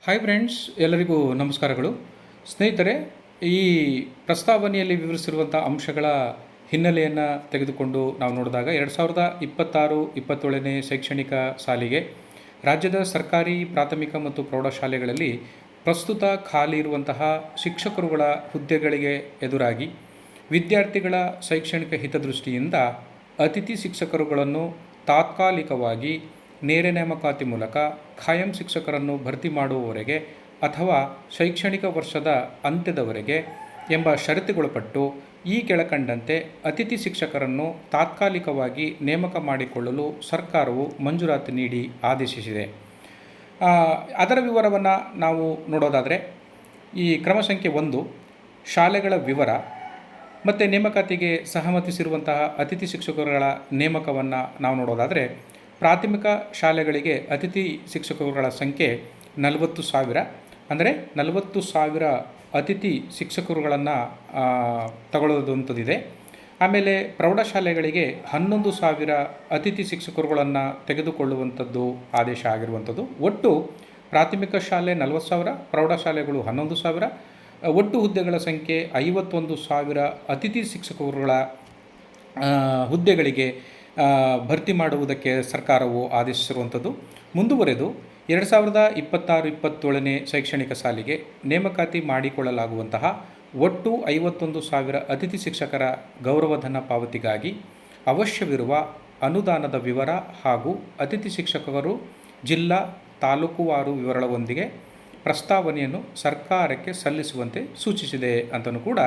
Hi friends, ಎಲ್ಲರಿಗೂ ನಮಸ್ಕಾರಗಳು. ಸ್ನೇಹಿತರೆ, ಈ ಪ್ರಸ್ತಾವನೆಯಲ್ಲಿ ವಿವರಿಸಿರುವಂಥ ಅಂಶಗಳ ಹಿನ್ನೆಲೆಯನ್ನು ತೆಗೆದುಕೊಂಡು ನಾವು ನೋಡಿದಾಗ 2026-27ನೇ ಶೈಕ್ಷಣಿಕ ಸಾಲಿಗೆ ರಾಜ್ಯದ ಸರ್ಕಾರಿ ಪ್ರಾಥಮಿಕ ಮತ್ತು ಪ್ರೌಢಶಾಲೆಗಳಲ್ಲಿ ಪ್ರಸ್ತುತ ಖಾಲಿ ಇರುವಂತಹ ಶಿಕ್ಷಕರುಗಳ ಹುದ್ದೆಗಳಿಗೆ ಎದುರಾಗಿ ವಿದ್ಯಾರ್ಥಿಗಳ ಶೈಕ್ಷಣಿಕ ಹಿತದೃಷ್ಟಿಯಿಂದ ಅತಿಥಿ ಶಿಕ್ಷಕರುಗಳನ್ನು ತಾತ್ಕಾಲಿಕವಾಗಿ ನೇರ ನೇಮಕಾತಿ ಮೂಲಕ ಖಾಯಂ ಶಿಕ್ಷಕರನ್ನು ಭರ್ತಿ ಮಾಡುವವರೆಗೆ ಅಥವಾ ಶೈಕ್ಷಣಿಕ ವರ್ಷದ ಅಂತ್ಯದವರೆಗೆ ಎಂಬ ಷರತ್ತುಗೊಳಪಟ್ಟು ಈ ಕೆಳಕಂಡಂತೆ ಅತಿಥಿ ಶಿಕ್ಷಕರನ್ನು ತಾತ್ಕಾಲಿಕವಾಗಿ ನೇಮಕ ಮಾಡಿಕೊಳ್ಳಲು ಸರ್ಕಾರವು ಮಂಜೂರಾತಿ ನೀಡಿ ಆದೇಶಿಸಿದೆ. ಅದರ ವಿವರವನ್ನು ನಾವು ನೋಡೋದಾದರೆ, ಈ ಕ್ರಮ ಸಂಖ್ಯೆ 1 ಶಾಲೆಗಳ ವಿವರ ಮತ್ತು ನೇಮಕಾತಿಗೆ ಸಹಮತಿಸಿರುವಂತಹ ಅತಿಥಿ ಶಿಕ್ಷಕರುಗಳ ನೇಮಕವನ್ನು ನಾವು ನೋಡೋದಾದರೆ, ಪ್ರಾಥಮಿಕ ಶಾಲೆಗಳಿಗೆ ಅತಿಥಿ ಶಿಕ್ಷಕರುಗಳ ಸಂಖ್ಯೆ 40,000, ಅಂದರೆ 40,000 ಅತಿಥಿ ಶಿಕ್ಷಕರುಗಳನ್ನು ತಗೊಳ್ಳೋದಂಥದ್ದಿದೆ. ಆಮೇಲೆ ಪ್ರೌಢಶಾಲೆಗಳಿಗೆ 11,000 ಅತಿಥಿ ಶಿಕ್ಷಕರುಗಳನ್ನು ತೆಗೆದುಕೊಳ್ಳುವಂಥದ್ದು ಆದೇಶ ಆಗಿರುವಂಥದ್ದು. ಒಟ್ಟು ಪ್ರಾಥಮಿಕ ಶಾಲೆ 40,000, ಪ್ರೌಢಶಾಲೆಗಳು 11,000, ಒಟ್ಟು ಹುದ್ದೆಗಳ ಸಂಖ್ಯೆ 51,000 ಅತಿಥಿ ಶಿಕ್ಷಕರುಗಳ ಹುದ್ದೆಗಳಿಗೆ ಭರ್ತಿ ಮಾಡುವುದಕ್ಕೆ ಸರ್ಕಾರವು ಆದೇಶಿಸಿರುವಂಥದ್ದು. ಮುಂದುವರೆದು 2026-27ನೇ ಶೈಕ್ಷಣಿಕ ಸಾಲಿಗೆ ನೇಮಕಾತಿ ಮಾಡಿಕೊಳ್ಳಲಾಗುವಂತಹ ಒಟ್ಟು 51,000 ಅತಿಥಿ ಶಿಕ್ಷಕರ ಗೌರವಧನ ಪಾವತಿಗಾಗಿ ಅವಶ್ಯವಿರುವ ಅನುದಾನದ ವಿವರ ಹಾಗೂ ಅತಿಥಿ ಶಿಕ್ಷಕರು ಜಿಲ್ಲಾ ತಾಲೂಕುವಾರು ವಿವರಗಳೊಂದಿಗೆ ಪ್ರಸ್ತಾವನೆಯನ್ನು ಸರ್ಕಾರಕ್ಕೆ ಸಲ್ಲಿಸುವಂತೆ ಸೂಚಿಸಿದೆ ಅಂತಲೂ ಕೂಡ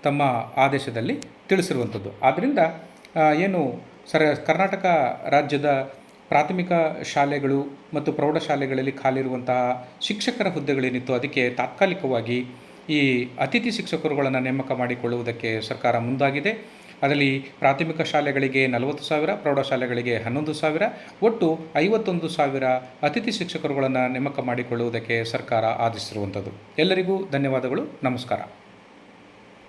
ತಮ್ಮ ಆದೇಶದಲ್ಲಿ ತಿಳಿಸಿರುವಂಥದ್ದು. ಆದ್ದರಿಂದ ಏನು ಕರ್ನಾಟಕ ರಾಜ್ಯದ ಪ್ರಾಥಮಿಕ ಶಾಲೆಗಳು ಮತ್ತು ಪ್ರೌಢಶಾಲೆಗಳಲ್ಲಿ ಖಾಲಿರುವಂತಹ ಶಿಕ್ಷಕರ ಹುದ್ದೆಗಳೇನಿತ್ತು ಅದಕ್ಕೆ ತಾತ್ಕಾಲಿಕವಾಗಿ ಈ ಅತಿಥಿ ಶಿಕ್ಷಕರುಗಳನ್ನು ನೇಮಕ ಮಾಡಿಕೊಳ್ಳುವುದಕ್ಕೆ ಸರ್ಕಾರ ಮುಂದಾಗಿದೆ. ಅದರಲ್ಲಿ ಪ್ರಾಥಮಿಕ ಶಾಲೆಗಳಿಗೆ 40,000, ಪ್ರೌಢಶಾಲೆಗಳಿಗೆ 11,000, ಒಟ್ಟು 51,000 ಅತಿಥಿ ಶಿಕ್ಷಕರುಗಳನ್ನು ನೇಮಕ ಮಾಡಿಕೊಳ್ಳುವುದಕ್ಕೆ ಸರ್ಕಾರ ಆದೇಶಿಸಿರುವಂಥದ್ದು. ಎಲ್ಲರಿಗೂ ಧನ್ಯವಾದಗಳು. ನಮಸ್ಕಾರ.